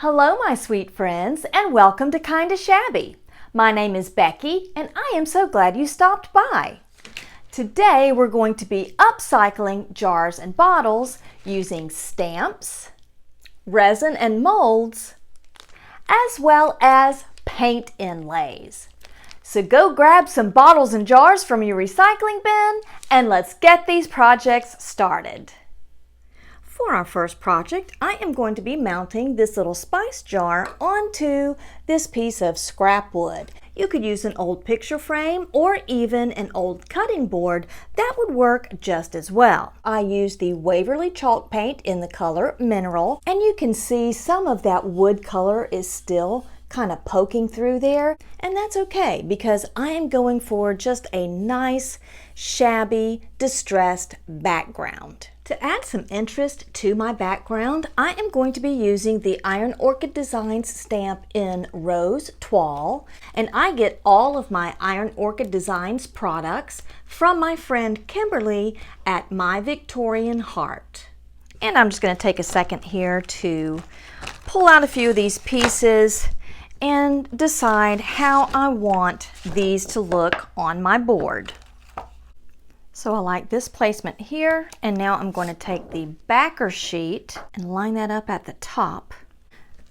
Hello my sweet friends and welcome to Kinda Shabby. My name is Becky and I am so glad you stopped by. Today we're going to be upcycling jars and bottles using stamps, resin and molds, as well as paint inlays. So go grab some bottles and jars from your recycling bin and let's get these projects started. For our first project, I am going to be mounting this little spice jar onto this piece of scrap wood. You could use an old picture frame or even an old cutting board. That would work just as well. I used the Waverly Chalk Paint in the color Mineral, and you can see some of that wood color is still kind of poking through there, and that's okay because I am going for just a nice, shabby, distressed background. To add some interest to my background, I am going to be using the Iron Orchid Designs stamp in Rose Toile, and I get all of my Iron Orchid Designs products from my friend Kimberly at My Victorian Heart. And I'm just going to take a second here to pull out a few of these pieces and decide how I want these to look on my board. So I like this placement here, and now I'm going to take the backer sheet and line that up at the top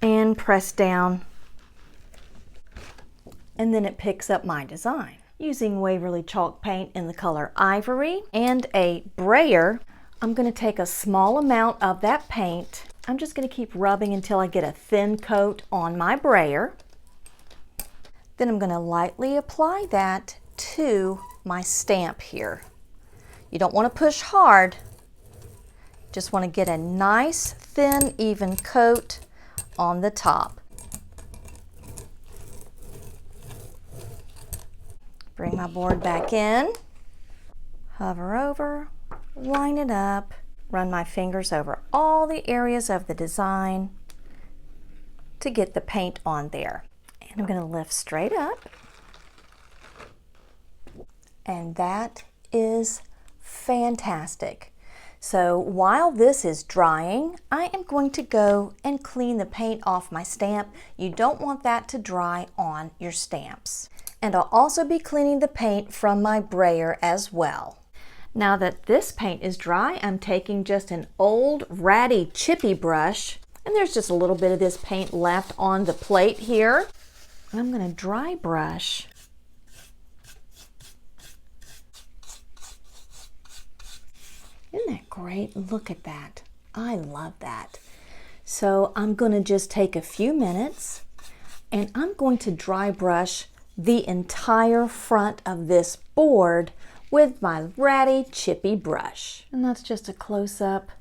and press down, and then it picks up my design. Using Waverly Chalk Paint in the color Ivory and a brayer, I'm going to take a small amount of that paint. I'm just going to keep rubbing until I get a thin coat on my brayer. Then I'm going to lightly apply that to my stamp here. You don't want to push hard, just want to get a nice, thin, even coat on the top. Bring my board back in, hover over, line it up, run my fingers over all the areas of the design to get the paint on there. And I'm going to lift straight up, and that is fantastic. So while this is drying, I am going to go and clean the paint off my stamp. You don't want that to dry on your stamps. And I'll also be cleaning the paint from my brayer as well. Now that this paint is dry, I'm taking just an old ratty chippy brush, and there's just a little bit of this paint left on the plate here. I'm going to dry brush Isn't that great? Look at that. I love that. So I'm going to just take a few minutes and I'm going to dry brush the entire front of this board with my ratty chippy brush. And that's just a close-up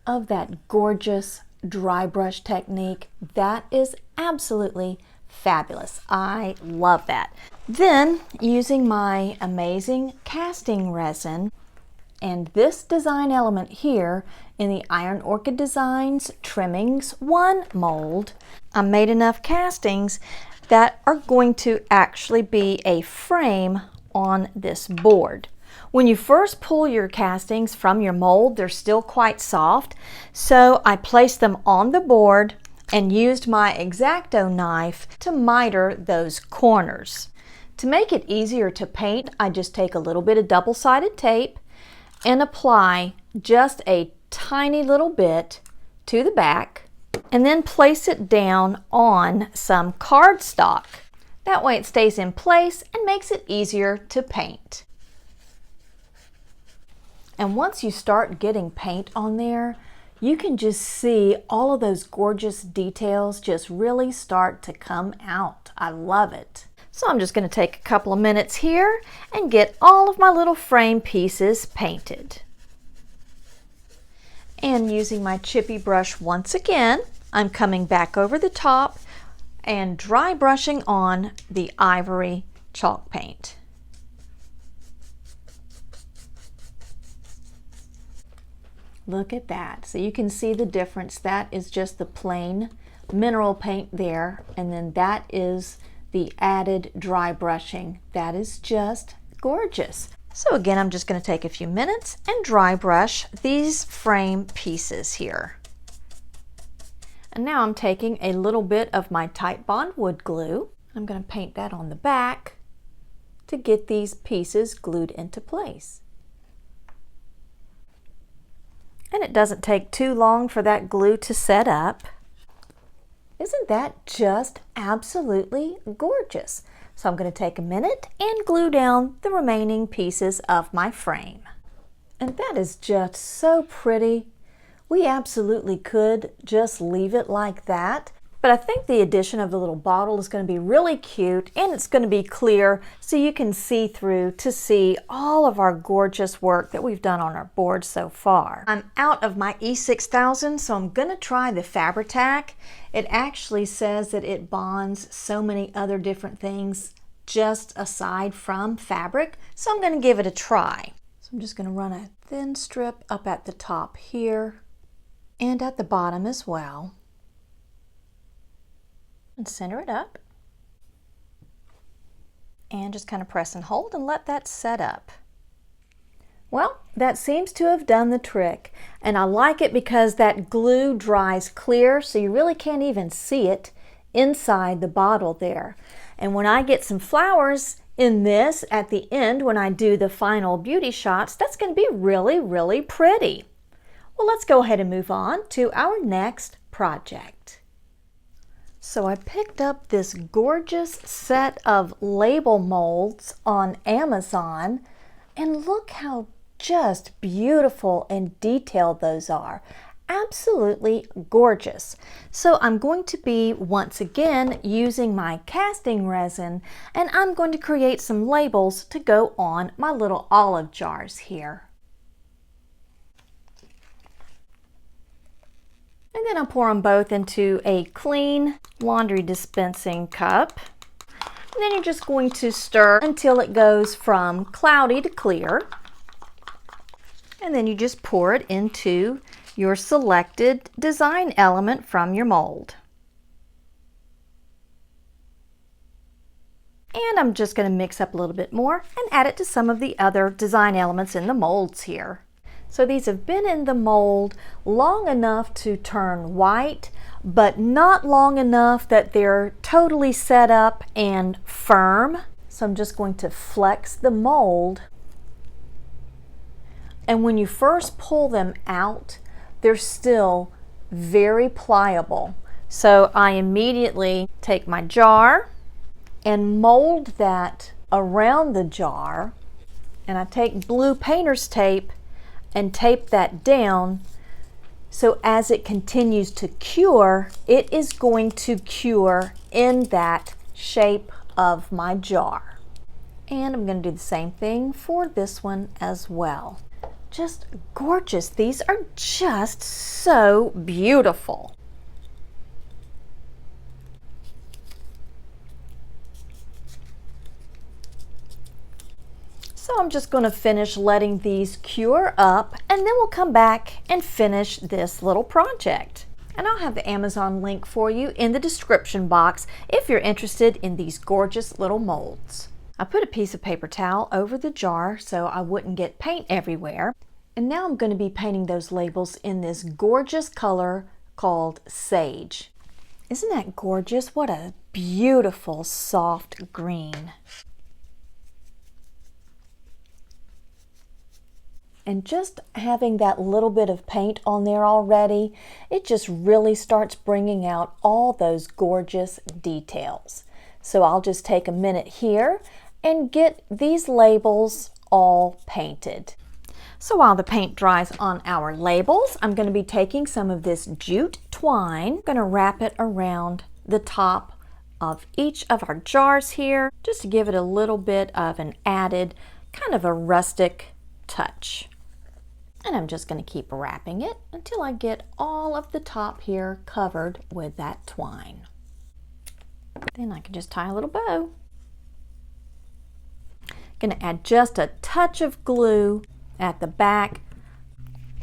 of that gorgeous dry brush technique. That is absolutely fabulous. I love that. Then using my Amazing Casting Resin and this design element here in the Iron Orchid Designs Trimmings 1 mold, I made enough castings that are going to actually be a frame on this board. When you first pull your castings from your mold, they're still quite soft, so I placed them on the board and used my X-Acto knife to miter those corners. To make it easier to paint, I just take a little bit of double-sided tape and apply just a tiny little bit to the back and then place it down on some cardstock. That way it stays in place and makes it easier to paint. And once you start getting paint on there, you can just see all of those gorgeous details just really start to come out. I love it. So I'm just going to take a couple of minutes here and get all of my little frame pieces painted. And using my chippy brush once again, I'm coming back over the top and dry brushing on the Ivory Chalk Paint. Look at that. So you can see the difference. That is just the plain mineral paint there, and then that is the added dry brushing. That is just gorgeous. So again, I'm just going to take a few minutes and dry brush these frame pieces here. And now I'm taking a little bit of my Titebond wood glue. I'm going to paint that on the back to get these pieces glued into place. And it doesn't take too long for that glue to set up. Isn't that just absolutely gorgeous? So I'm going to take a minute and glue down the remaining pieces of my frame. And that is just so pretty. We absolutely could just leave it like that. But I think the addition of the little bottle is going to be really cute, and it's going to be clear so you can see through to see all of our gorgeous work that we've done on our board so far. I'm out of my E6000, so I'm going to try the Fabri-tac. It actually says that it bonds so many other different things just aside from fabric, so I'm going to give it a try. So I'm just going to run a thin strip up at the top here and at the bottom as well. And center it up and just kind of press and hold and let that set up. Well, that seems to have done the trick, and I like it because that glue dries clear, so you really can't even see it inside the bottle there. And when I get some flowers in this at the end, when I do the final beauty shots, that's going to be really, really pretty. Well, let's go ahead and move on to our next project. So I picked up this gorgeous set of label molds on Amazon, and look how just beautiful and detailed those are. Absolutely gorgeous. So I'm going to be once again using my casting resin, and I'm going to create some labels to go on my little olive jars here. And then I'll pour them both into a clean laundry dispensing cup. And then you're just going to stir until it goes from cloudy to clear. And then you just pour it into your selected design element from your mold. And I'm just going to mix up a little bit more and add it to some of the other design elements in the molds here. So these have been in the mold long enough to turn white, but not long enough that they're totally set up and firm. So I'm just going to flex the mold. And when you first pull them out, they're still very pliable. So I immediately take my jar and mold that around the jar, and I take blue painter's tape and tape that down, so as it continues to cure, it is going to cure in that shape of my jar. And I'm going to do the same thing for this one as well. Just gorgeous. These are just so beautiful. So I'm just going to finish letting these cure up, and then we'll come back and finish this little project. And I'll have the Amazon link for you in the description box if you're interested in these gorgeous little molds. I put a piece of paper towel over the jar so I wouldn't get paint everywhere. And now I'm going to be painting those labels in this gorgeous color called Sage. Isn't that gorgeous? What a beautiful soft green. And just having that little bit of paint on there already, it just really starts bringing out all those gorgeous details. So I'll just take a minute here and get these labels all painted. So while the paint dries on our labels, I'm going to be taking some of this jute twine. I'm going to wrap it around the top of each of our jars here, just to give it a little bit of an added kind of a rustic touch. And I'm just going to keep wrapping it until I get all of the top here covered with that twine. Then I can just tie a little bow. Going to add just a touch of glue at the back.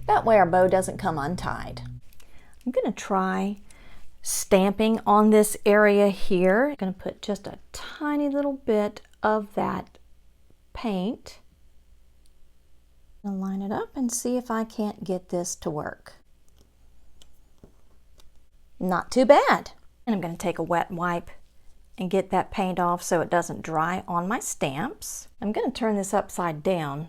That way our bow doesn't come untied. I'm going to try stamping on this area here. I'm going to put just a tiny little bit of that paint. I'll line it up and see if I can't get this to work. Not too bad. And I'm going to take a wet wipe and get that paint off so it doesn't dry on my stamps. I'm going to turn this upside down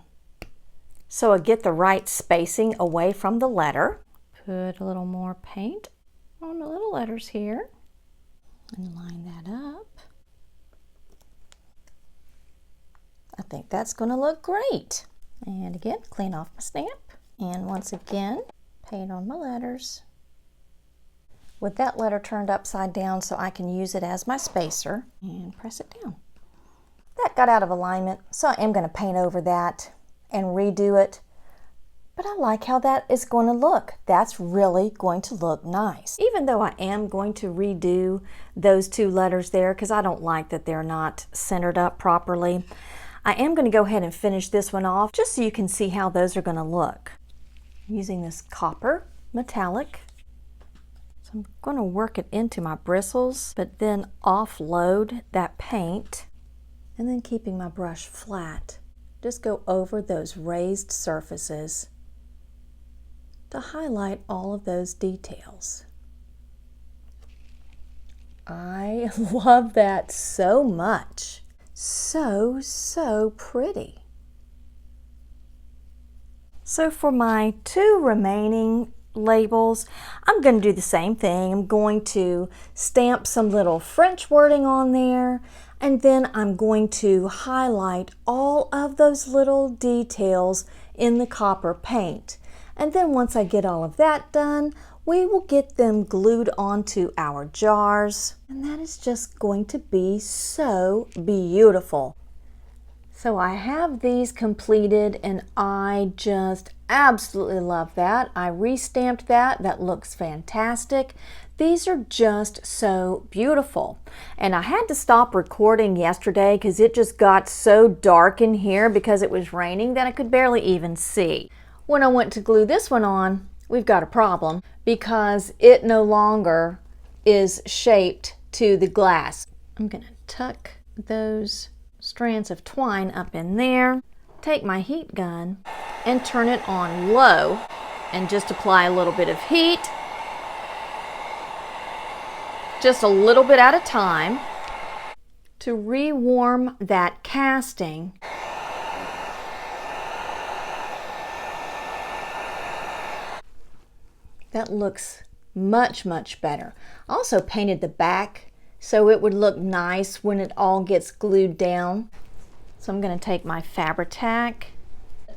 so I get the right spacing away from the letter. Put a little more paint on the little letters here and line that up. I think that's going to look great. And again, clean off my stamp. And once again, paint on my letters with that letter turned upside down so I can use it as my spacer, and press it down. That got out of alignment, so I am going to paint over that and redo it. But I like how that is going to look. That's really going to look nice. Even though I am going to redo those two letters there because I don't like that they're not centered up properly, I am going to go ahead and finish this one off just so you can see how those are going to look. Using this copper metallic. So I'm going to work it into my bristles, but then offload that paint, and then keeping my brush flat, just go over those raised surfaces to highlight all of those details. I love that so much. So pretty. So for my two remaining labels, I'm going to do the same thing. I'm going to stamp some little French wording on there, and then I'm going to highlight all of those little details in the copper paint. And then once I get all of that done, we will get them glued onto our jars, and that is just going to be so beautiful. So I have these completed and I just absolutely love that. I restamped that. That looks fantastic. These are just so beautiful. And I had to stop recording yesterday because it just got so dark in here because it was raining that I could barely even see. When I went to glue this one on, we've got a problem because it no longer is shaped to the glass. I'm going to tuck those strands of twine up in there, take my heat gun and turn it on low and just apply a little bit of heat, just a little bit at a time, to re-warm that casting. That looks much better. I also painted the back so it would look nice when it all gets glued down. So I'm going to take my Fabri-tac,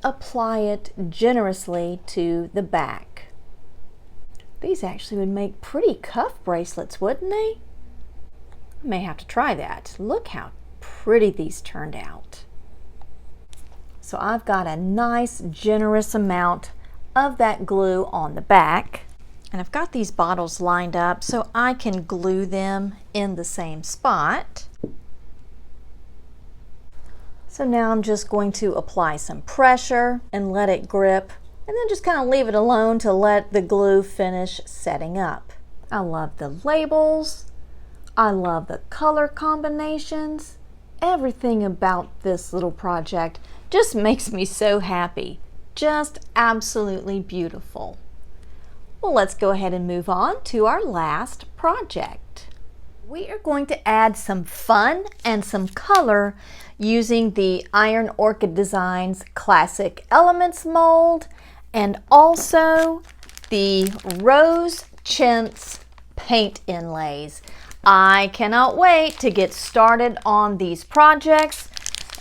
apply it generously to the back. These actually would make pretty cuff bracelets, wouldn't they? I may have to try that. Look how pretty these turned out. So I've got a nice generous amount of that glue on the back. And I've got these bottles lined up so I can glue them in the same spot. So now I'm just going to apply some pressure and let it grip, and then just kind of leave it alone to let the glue finish setting up. I love the labels. I love the color combinations. Everything about this little project just makes me so happy. Just absolutely beautiful. Well, let's go ahead and move on to our last project. We are going to add some fun and some color using the Iron Orchid Designs Classic Elements mold and also the Rose Chintz paint inlays. I cannot wait to get started on these projects,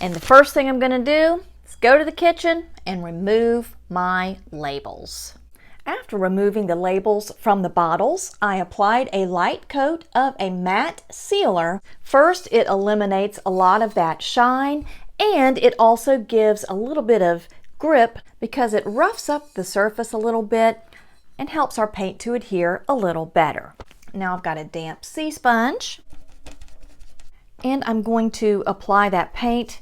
and the first thing I'm going to do is go to the kitchen and remove my labels. After removing the labels from the bottles, I applied a light coat of a matte sealer. First, it eliminates a lot of that shine, and it also gives a little bit of grip because it roughs up the surface a little bit and helps our paint to adhere a little better. Now I've got a damp sea sponge, and I'm going to apply that paint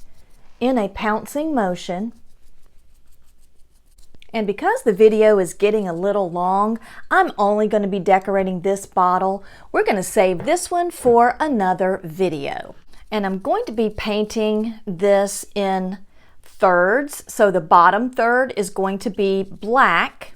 in a pouncing motion. And because the video is getting a little long, I'm only going to be decorating this bottle. We're going to save this one for another video. And I'm going to be painting this in thirds. So the bottom third is going to be black.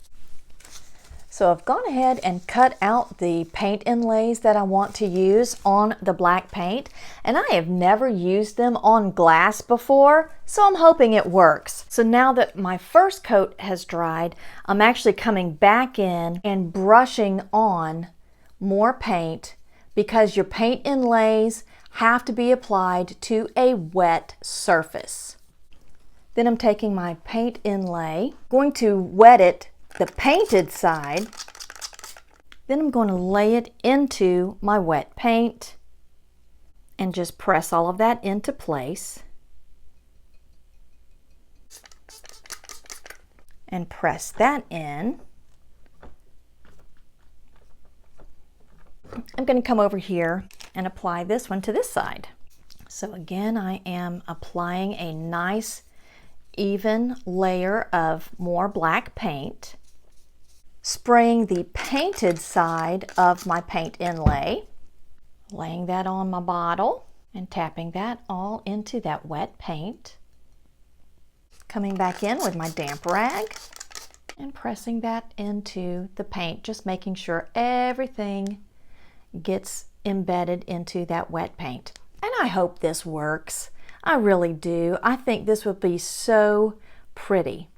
So I've gone ahead and cut out the paint inlays that I want to use on the black paint, and I have never used them on glass before, so I'm hoping it works. So now that my first coat has dried, I'm actually coming back in and brushing on more paint because your paint inlays have to be applied to a wet surface. Then I'm taking my paint inlay, going to wet it the painted side, then I'm going to lay it into my wet paint and just press all of that into place and press that in. I'm going to come over here and apply this one to this side. So again, I am applying a nice even layer of more black paint, spraying the painted side of my paint inlay, laying that on my bottle and tapping that all into that wet paint, coming back in with my damp rag and pressing that into the paint, just making sure everything gets embedded into that wet paint. And I hope this works. I really do. I think this would be so pretty.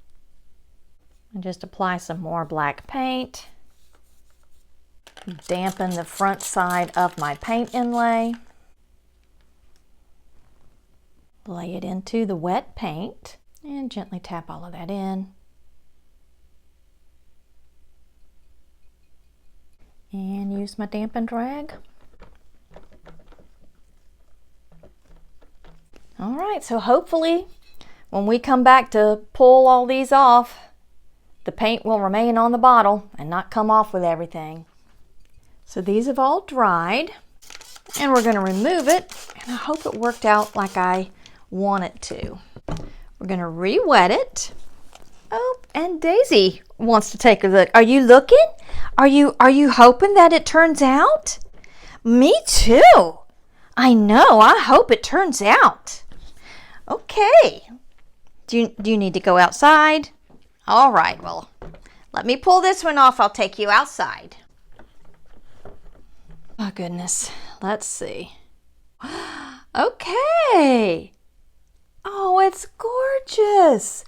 And just apply some more black paint. Dampen the front side of my paint inlay. Lay it into the wet paint and gently tap all of that in. And use my dampened rag. All right, so hopefully when we come back to pull all these off, the paint will remain on the bottle and not come off with everything. So these have all dried and we're going to remove it, and I hope it worked out like I want it to. We're going to re-wet it. Oh, and Daisy wants to take a look. Are you looking? Are you hoping that it turns out? Me too. I know. I hope it turns out. Okay. Do you need to go outside? All right, well, let me pull this one off. I'll take you outside. Oh, goodness. Let's see. Okay. Oh, it's gorgeous.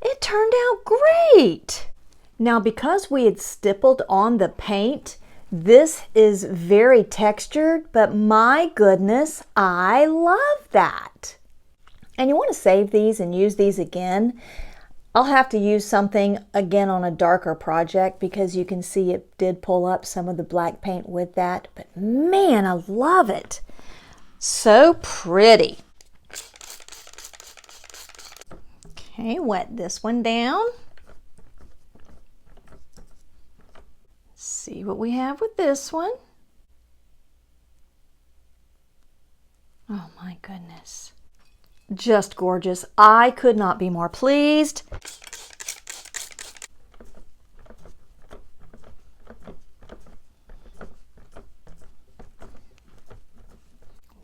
It turned out great. Now, because we had stippled on the paint, this is very textured, but my goodness, I love that. And you want to save these and use these again. I'll have to use something again on a darker project because you can see it did pull up some of the black paint with that. But man, I love it. So pretty. Okay, wet this one down. See what we have with this one. Oh my goodness. Just gorgeous. I could not be more pleased.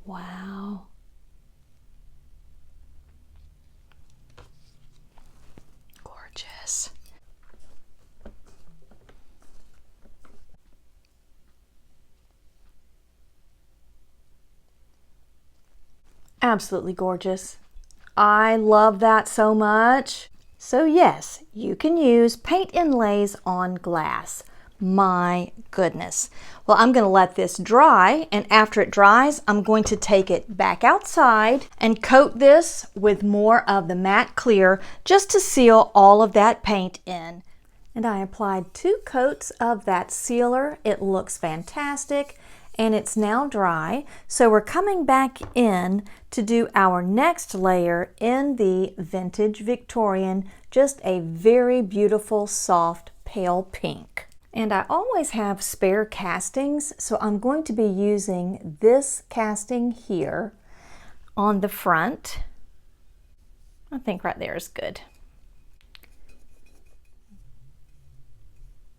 Wow. Gorgeous. Absolutely gorgeous. I love that so much. So yes, you can use paint inlays on glass. My goodness. Well, I'm going to let this dry, and after it dries, I'm going to take it back outside and coat this with more of the matte clear just to seal all of that paint in. And I applied 2 coats of that sealer. It looks fantastic. And it's now dry, so we're coming back in to do our next layer in the Vintage Victorian, just a very beautiful, soft, pale pink. And I always have spare castings, so I'm going to be using this casting here on the front. I think right there is good.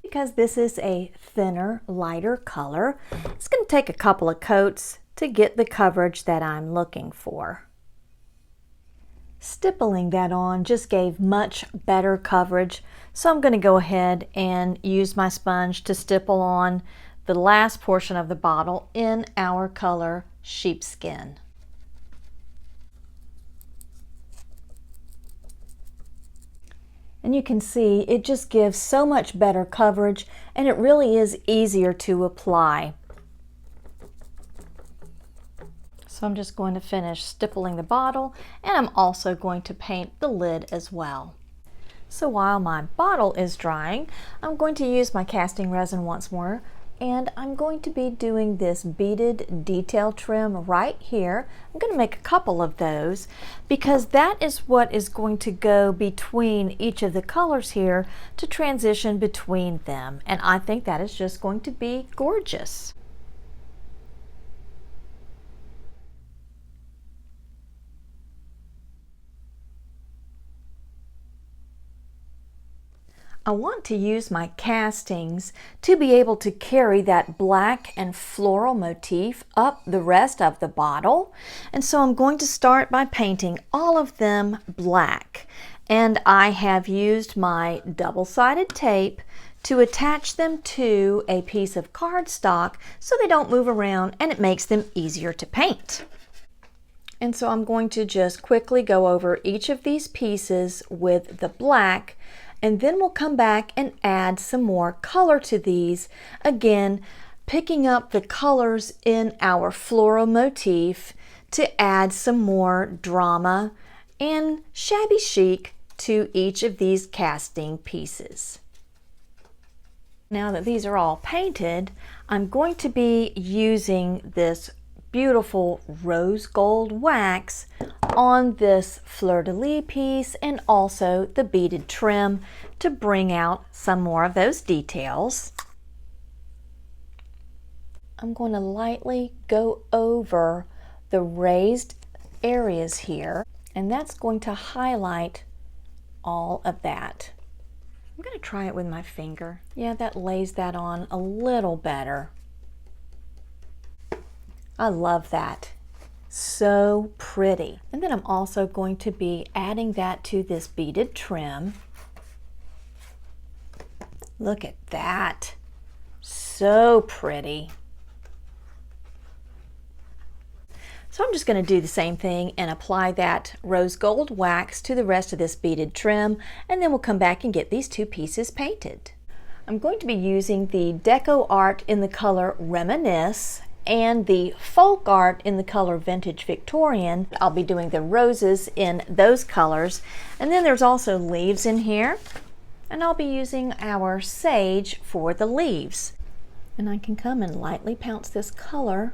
Because this is a thinner, lighter color, it's going to take a couple of coats to get the coverage that I'm looking for. Stippling that on just gave much better coverage, so I'm going to go ahead and use my sponge to stipple on the last portion of the bottle in our color sheepskin. And you can see it just gives so much better coverage, and it really is easier to apply. So I'm just going to finish stippling the bottle, and I'm also going to paint the lid as well. So while my bottle is drying, I'm going to use my casting resin once more, and I'm going to be doing this beaded detail trim right here. I'm going to make a couple of those because that is what is going to go between each of the colors here to transition between them, and I think that is just going to be gorgeous. I want to use my castings to be able to carry that black and floral motif up the rest of the bottle. And so I'm going to start by painting all of them black. And I have used my double-sided tape to attach them to a piece of cardstock so they don't move around and it makes them easier to paint. And so I'm going to just quickly go over each of these pieces with the black, and then we'll come back and add some more color to these. Again, picking up the colors in our floral motif to add some more drama and shabby chic to each of these casting pieces. Now that these are all painted, I'm going to be using this beautiful rose gold wax on this fleur-de-lis piece and also the beaded trim to bring out some more of those details. I'm going to lightly go over the raised areas here, and that's going to highlight all of that. I'm going to try it with my finger. Yeah, that lays that on a little better. I love that. So pretty. And then I'm also going to be adding that to this beaded trim. Look at that. So pretty. So I'm just going to do the same thing and apply that rose gold wax to the rest of this beaded trim, and then we'll come back and get these two pieces painted. I'm going to be using the Deco Art in the color Reminisce and the Folk Art in the color Vintage Victorian. I'll be doing the roses in those colors, and then there's also leaves in here, and I'll be using our sage for the leaves. And I can come and lightly pounce this color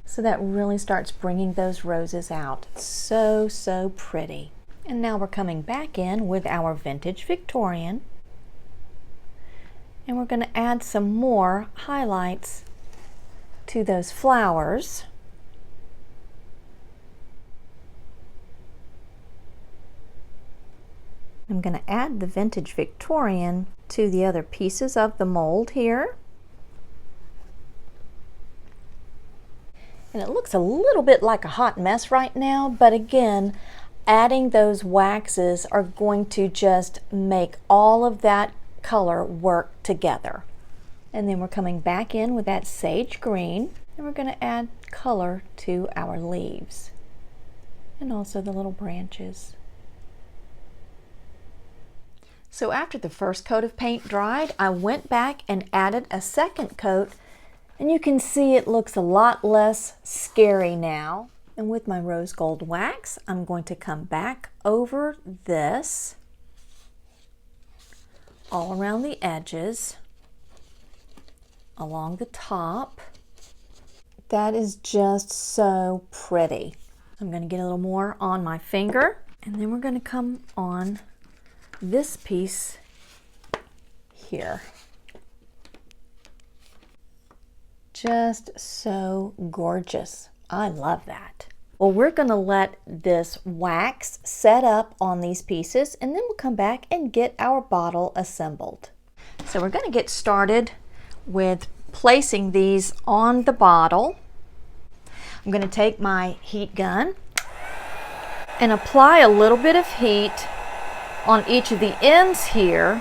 so that really starts bringing those roses out. So, so pretty. And now we're coming back in with our Vintage Victorian, and we're going to add some more highlights to those flowers. I'm going to add the Vintage Victorian to the other pieces of the mold here. And it looks a little bit like a hot mess right now, but again, adding those waxes are going to just make all of that color work together. And then we're coming back in with that sage green, and we're going to add color to our leaves and also the little branches. So after the first coat of paint dried, I went back and added a second coat, and you can see it looks a lot less scary now. And with my rose gold wax, I'm going to come back over this all around the edges, along the top. That is just so pretty. I'm going to get a little more on my finger, and then we're going to come on this piece here. Just so gorgeous. I love that. Well, we're going to let this wax set up on these pieces, and then we'll come back and get our bottle assembled. So we're going to get started with placing these on the bottle. I'm going to take my heat gun and apply a little bit of heat on each of the ends here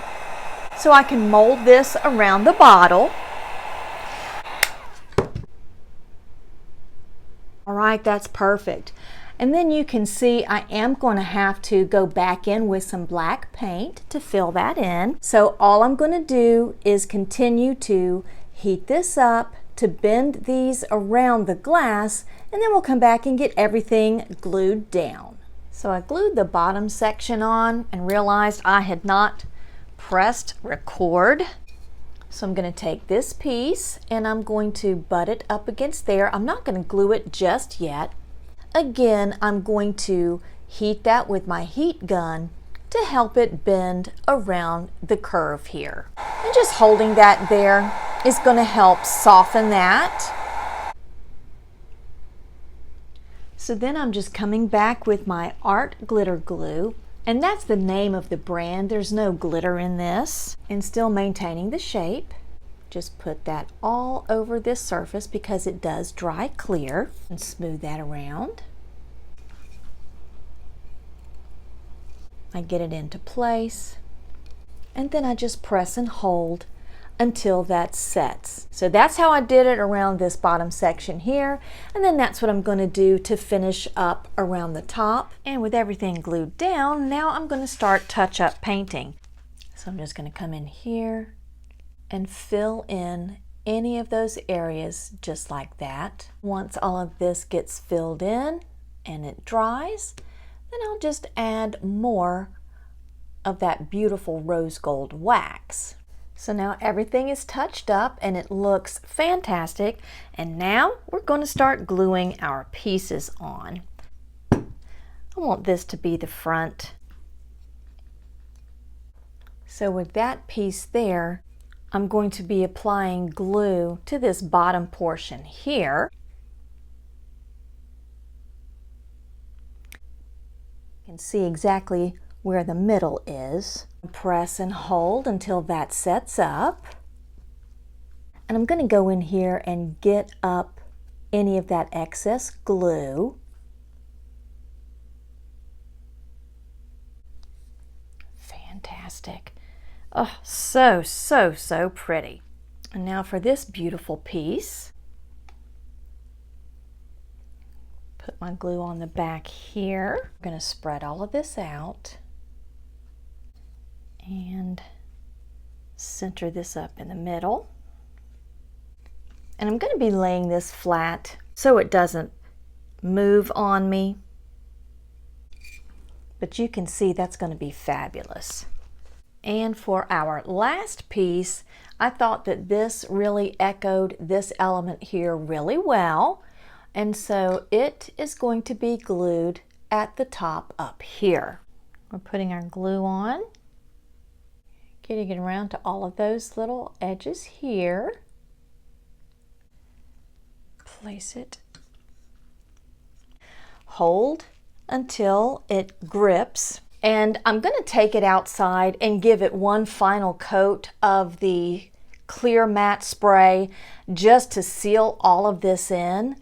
so I can mold this around the bottle. All right, that's perfect. And then you can see I am going to have to go back in with some black paint to fill that in. So all I'm going to do is continue to heat this up to bend these around the glass, and then we'll come back and get everything glued down. So I glued the bottom section on and realized I had not pressed record. So I'm going to take this piece and I'm going to butt it up against there. I'm not going to glue it just yet. Again, I'm going to heat that with my heat gun to help it bend around the curve here. And just holding that there is going to help soften that. So then I'm just coming back with my Art Glitter Glue, and that's the name of the brand. There's no glitter in this, and still maintaining the shape. Just put that all over this surface because it does dry clear, and smooth that around. I get it into place, and then I just press and hold until that sets. So that's how I did it around this bottom section here, and then that's what I'm going to do to finish up around the top. And with everything glued down, now I'm going to start touch-up painting. So I'm just going to come in here and fill in any of those areas just like that. Once all of this gets filled in and it dries, then I'll just add more of that beautiful rose gold wax. So now everything is touched up and it looks fantastic, and now we're going to start gluing our pieces on. I want this to be the front. So with that piece there, I'm going to be applying glue to this bottom portion here. You can see exactly where the middle is. Press and hold until that sets up. And I'm going to go in here and get up any of that excess glue. Fantastic. Oh, so pretty. And now for this beautiful piece. Put my glue on the back here. I'm going to spread all of this out and center this up in the middle. And I'm going to be laying this flat so it doesn't move on me. But you can see that's going to be fabulous. And for our last piece, I thought that this really echoed this element here really well. And so it is going to be glued at the top up here. We're putting our glue on, getting it around to all of those little edges here. Place it. Hold until it grips. And I'm going to take it outside and give it one final coat of the clear matte spray just to seal all of this in.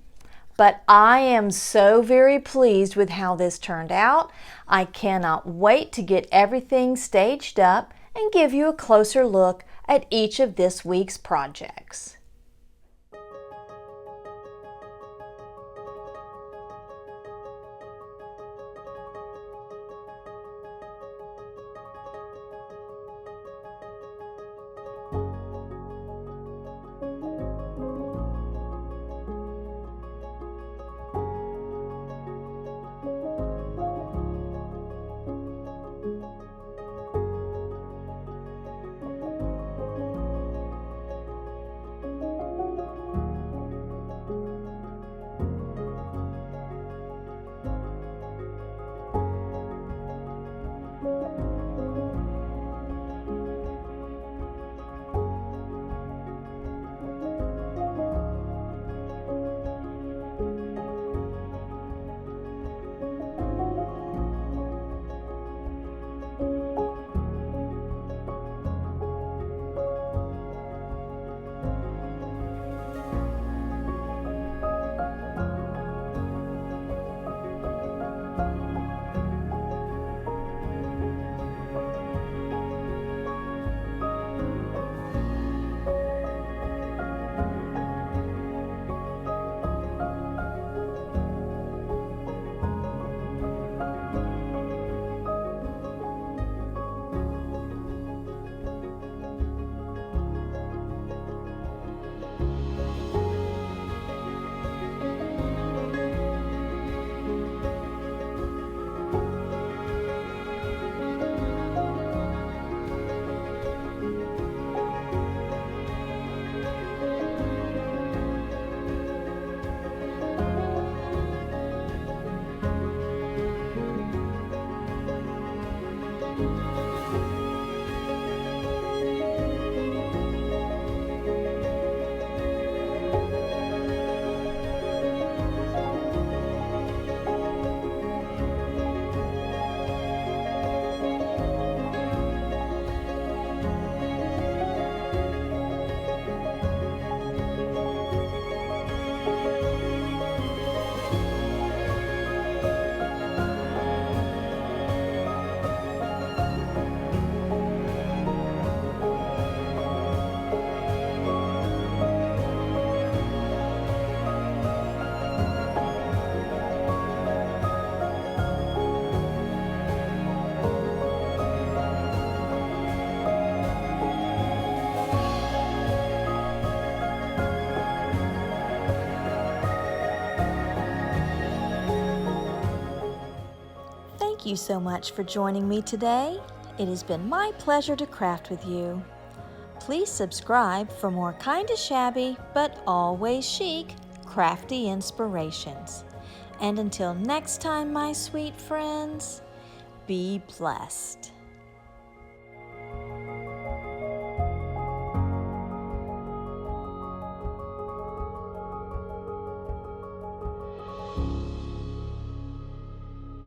But I am so very pleased with how this turned out. I cannot wait to get everything staged up and give you a closer look at each of this week's projects. Thank you so much for joining me today. It has been my pleasure to craft with you. Please subscribe for more kinda shabby but always chic crafty inspirations. And until next time, my sweet friends, be blessed.